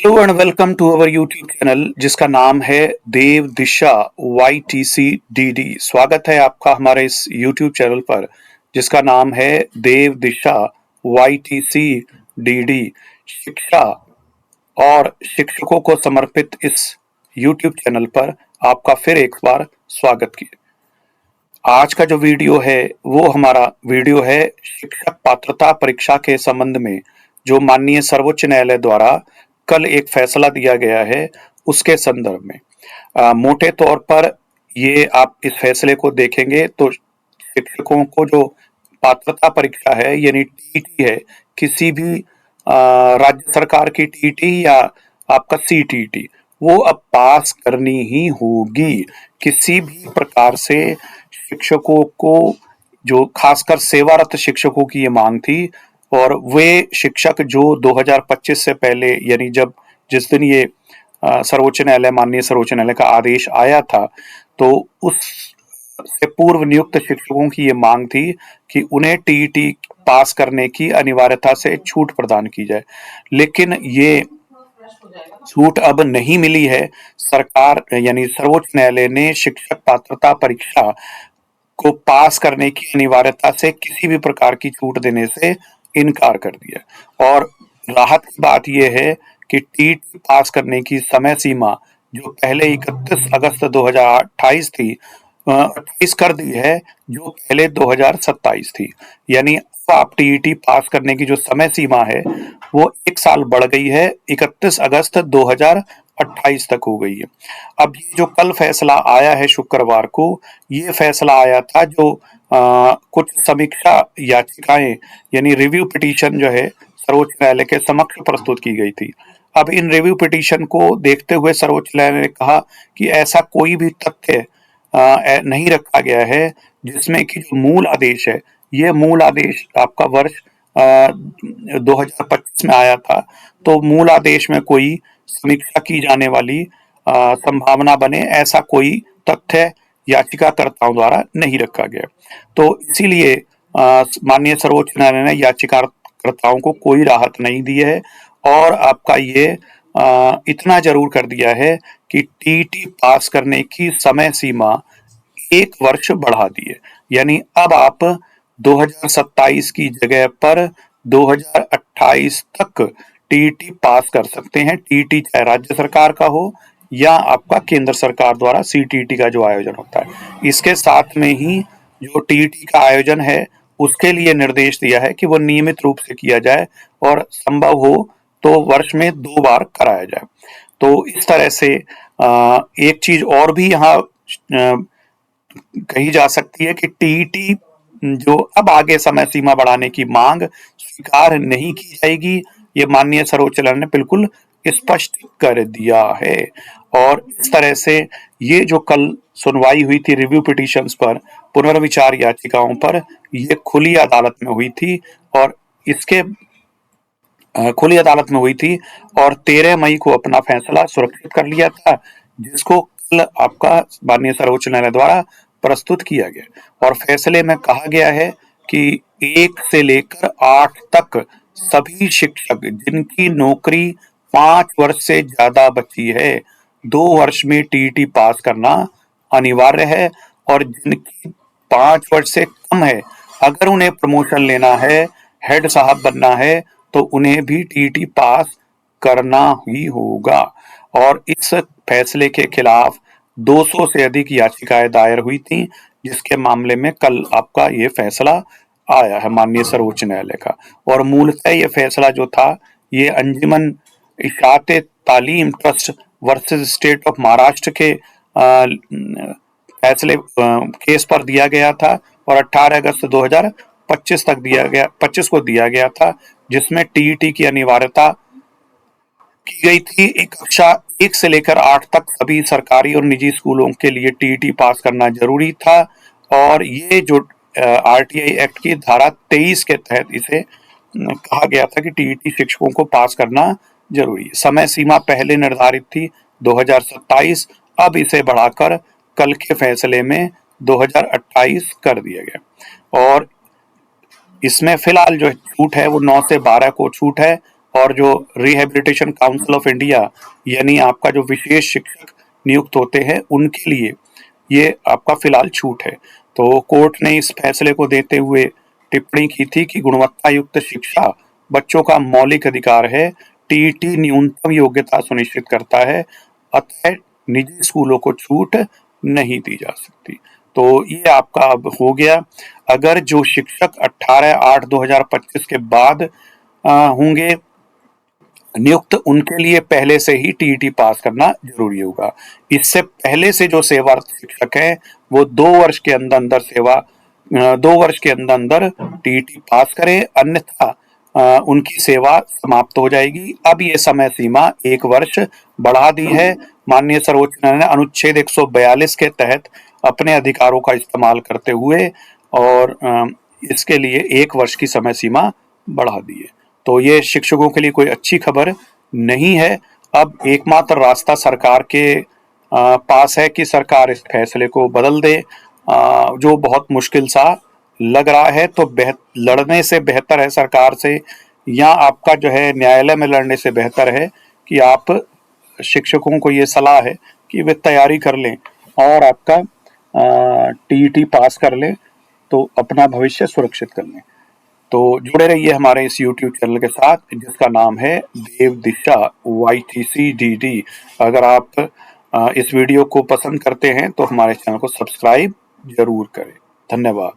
Hello and welcome to our YouTube channel जिसका नाम है देव दिशा YTCDD। स्वागत है आपका हमारे इस यूट्यूब चैनल पर जिसका नाम है देव दिशा YTCDD। शिक्षा और शिक्षकों को समर्पित इस यूट्यूब चैनल पर आपका फिर एक बार स्वागत किया। आज का जो वीडियो है वो हमारा वीडियो है शिक्षक पात्रता परीक्षा के संबंध में, जो माननीय सर्वोच्च न्यायालय द्वारा कल एक फैसला दिया गया है उसके संदर्भ में। मोटे तौर पर ये आप इस फैसले को देखेंगे तो शिक्षकों को जो पात्रता परीक्षा है यानी टीईटी है, किसी भी राज्य सरकार की टीईटी या आपका सीटीईटी, वो अब पास करनी ही होगी। किसी भी प्रकार से शिक्षकों को, जो खासकर सेवारत शिक्षकों की ये मांग थी, और वे शिक्षक जो 2025 से पहले यानी जिस दिन ये माननीय सर्वोच्च न्यायालय का आदेश आया था, तो उस से पूर्व नियुक्त शिक्षकों की ये मांग थी कि उन्हें टीईटी पास करने की अनिवार्यता से छूट प्रदान की जाए। लेकिन ये छूट अब नहीं मिली है। सरकार यानी सर्वोच्च न्यायालय ने शिक्षक पात्रता परीक्षा को पास करने की अनिवार्यता से किसी भी प्रकार की छूट देने से इनकार कर दिया। और राहत की बात यह है कि टीईटी पास करने की समय सीमा जो पहले 31 अगस्त 2028 थी, 28 कर दी है, जो पहले 2027 थी। यानी अब आप टीईटी पास करने की जो समय सीमा है वो 1 साल बढ़ गई है, 31 अगस्त 2028 तक हो गई है। अब ये जो कल फैसला आया है शुक्रवार को, ये फैसला आया था जो कुछ समीक्षा याचिकाएं यानी रिव्यू पिटीशन जो है सर्वोच्च न्यायालय के समक्ष प्रस्तुत की गई थी। अब इन रिव्यू पिटीशन को देखते हुए सर्वोच्च न्यायालय ने कहा कि ऐसा कोई भी तथ्य नहीं रखा गया है जिसमें कि जो मूल आदेश है, ये मूल आदेश आपका वर्ष 2025 में आया था, तो मूल आदेश में कोई समीक्षा की जाने वाली संभावना बने, ऐसा कोई तथ्य याचिकाकर्ताओं द्वारा नहीं रखा गया। तो इसीलिए माननीय सर्वोच्च न्यायालय ने याचिकाकर्ताओं को कोई राहत नहीं दी है और आपका ये इतना जरूर कर दिया है कि टीईटी पास करने की समय सीमा 1 वर्ष बढ़ा दी है। यानी अब आप 2027 की जगह पर 2028 तक टीईटी पास कर सकते हैं। टीईटी चाहे राज्य सरकार का हो या आपका केंद्र सरकार द्वारा सीटीईटी का जो आयोजन होता है। इसके साथ में ही जो टीईटी का आयोजन है उसके लिए निर्देश दिया है कि वो नियमित रूप से किया जाए और संभव हो तो वर्ष में 2 बार कराया जाए। तो इस तरह से एक चीज और भी यहाँ कही जा सकती है कि टीईटी जो अब आगे समय सीमा बढ़ाने की मांग स्वीकार नहीं की जाएगी, ये माननीय सर्वोच्च न्यायालय ने बिल्कुल स्पष्ट कर दिया है। और इस तरह से ये जो कल सुनवाई हुई थी रिव्यू पिटीशंस पर, पुनर्विचार याचिकाओं पर, ये खुली अदालत में हुई थी और इसके खुली अदालत में हुई थी और 13 मई को अपना फैसला सुरक्षित कर लिया था, जिसको कल आपका माननीय सर्वोच्च न्यायालय द्वारा प्रस्तुत किया गया। और फैसले में कहा गया है कि 1 से लेकर 8 तक सभी शिक्षक जिनकी नौकरी 5 वर्ष से ज्यादा बची है, 2 वर्ष में टीईटी पास करना अनिवार्य है। और जिनकी 5 वर्ष से कम है, अगर उन्हें प्रमोशन लेना है, हेड साहब बनना है, तो उन्हें भी टीईटी पास करना ही होगा। और इस फैसले के खिलाफ 200 से अधिक याचिकाएं दायर हुई थी, जिसके मामले में कल आपका ये फैसला आया है माननीय सर्वोच्च न्यायालय का। और मूलतः ये फैसला जो था, ये अंजुमन इशाअत तालीम trust versus state of Maharashtra के फैसले केस पर दिया गया था और 18 अगस्त 2025 तक 25 को दिया गया था, जिसमें टीईटी की अनिवार्यता की गई थी। एक कक्षा 1 से लेकर 8 तक सभी सरकारी और निजी स्कूलों के लिए टीईटी पास करना जरूरी था। और ये जो आरटीआई एक्ट की धारा 23 के तहत इसे कहा गया था कि टीईटी शिक्षकों को पास करना जरूरी है। समय सीमा पहले निर्धारित थी 2027, अब इसे बढ़ाकर कल के फैसले में 2028 कर दिया गया। और इसमें फिलहाल जो छूट है वो 9 से 12 को छूट है और जो रिहेबिलिटेशन काउंसिल ऑफ इंडिया यानी आपका जो विशेष शिक्षक नियुक्त होते हैं उनके लिए ये आपका फिलहाल छूट है। तो कोर्ट ने इस फैसले को देते हुए टिप्पणी की थी कि गुणवत्ता युक्त शिक्षा बच्चों का मौलिक अधिकार है। टीईटी न्यूनतम योग्यता सुनिश्चित करता है, अतः निजी स्कूलों को छूट नहीं दी जा सकती। तो ये आपका अब हो गया। अगर जो शिक्षक 18/8/2025 के बाद होंगे नियुक्त, उनके लिए पहले से ही टीईटी पास करना जरूरी होगा। इससे पहले से जो सेवारत शिक्षक है वो 2 वर्ष के अंदर अंदर 2 वर्ष के अंदर अंदर टीईटी पास करें, अन्यथा उनकी सेवा समाप्त हो जाएगी। अब ये समय सीमा 1 वर्ष बढ़ा दी है। माननीय सर्वोच्च न्यायालय ने अनुच्छेद 142 के तहत अपने अधिकारों का इस्तेमाल करते हुए और इसके लिए 1 वर्ष की समय सीमा बढ़ा दी है। तो ये शिक्षकों के लिए कोई अच्छी खबर नहीं है। अब एकमात्र रास्ता सरकार के पास है कि सरकार इस फैसले को बदल दे, जो बहुत मुश्किल सा लग रहा है। तो लड़ने से बेहतर है सरकार से या आपका जो है न्यायालय में लड़ने से बेहतर है कि आप शिक्षकों को ये सलाह है कि वे तैयारी कर लें और आपका टीईटी पास कर लें, तो अपना भविष्य सुरक्षित कर लें। तो जुड़े रहिए हमारे इस YouTube चैनल के साथ जिसका नाम है देव दिशा YTCDD। अगर आप इस वीडियो को पसंद करते हैं तो हमारे चैनल को सब्सक्राइब जरूर करें। धन्यवाद।